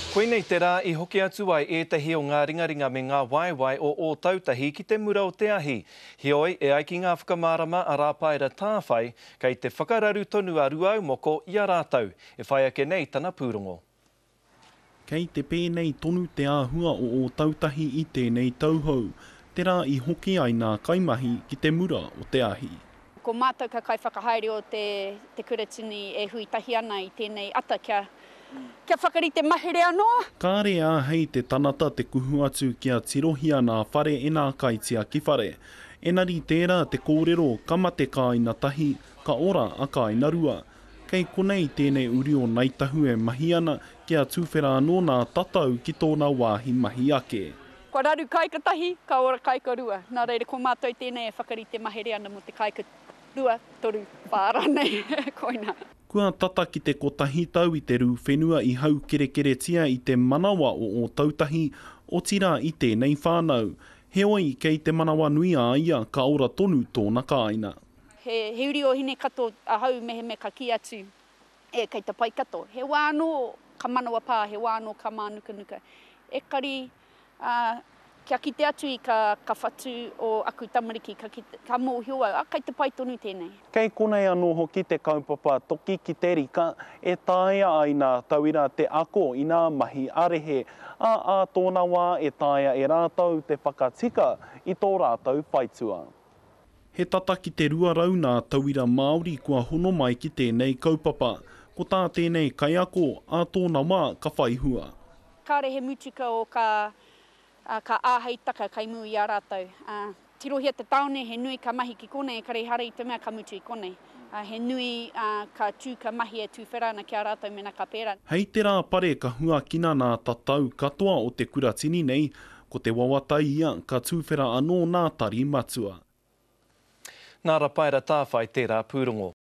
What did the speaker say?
Koinei te rā I hoki atu ai ētahi o ngā ringaringa me ngā waiwai o tautahi ki te mura o te ahi. Heoi e ai ki ngā whakamārama a rāpaera tāwhai kei te whakararu tonu a ruau moko I a rātau. E whai ake nei tana pūrongo. Kei te pēnei tonu te āhua o tautahi I tēnei tauhou, te rā I hoki ai ngā kaimahi ki te mura o te ahi. Ko mātou ka kai whakahaere o te kuratini e huitahi ana I tēnei ata kia whakarite mahere anoa. Kāre ā hei te tanata te kuhu atu kia tirohia nā whare e nā kaitia ki whare. Enari tērā te kōrero kamate ka ina tahi, ka ora a ka ina rua. Kei konei tēnei uri o nei tahu e mahi ana kia tūwhera anō nā tatau ki tōna wāhi mahi ake. Ka raru kaika tahi, ka ora kaika rua. Nā reira ko mātou tēnei e whakarite mahere ana mo te kaika rua, toru, whāra nei, koina. Kua tata ki te kotahi tau I te ru whenua I hau kerekeretia I te manawa o tautahi o tira I tēnei whānau. Heoi kei te manawa nui a ia ka ora tonu tōna kāina. He uri o hine kato a hau mehe me ka ki atu e kei te pai kato. He wāno ka manawa pā, he wāno ka mānukanuka. E kari kia kite atu I ka whatu o aku tamariki, ka mōhio au, kei te pai tonu tēnei. Kei konei anō hoki te kaupapa toki ki te rika e tāia ai nā tauira te ako I nā mahi arehe. A tōna wā e tāia e rātau te whakatika I tō rātau whaitua. He tata ki te ruarau nā tauira Māori kua hono mai ki tēnei kaupapa. Ko tā tēnei kai ako a tōna wā ka whaihua. Kāre he mutuka o ka āheitaka kai mu I a rātau. Tirohia te taone, he nui ka mahi ki konei, kare hara I te mea ka mutu I konei. He nui ka tū ka mahi e tūwhera ana ki a rātau mena ka pēra. Hei te rā pare ka hua kina nā tatau katoa o te kuratini nei, ko te wawatai ia ka tūwhera anō nā tari matua. Nā rapaera tāwhai tērā pūrongo.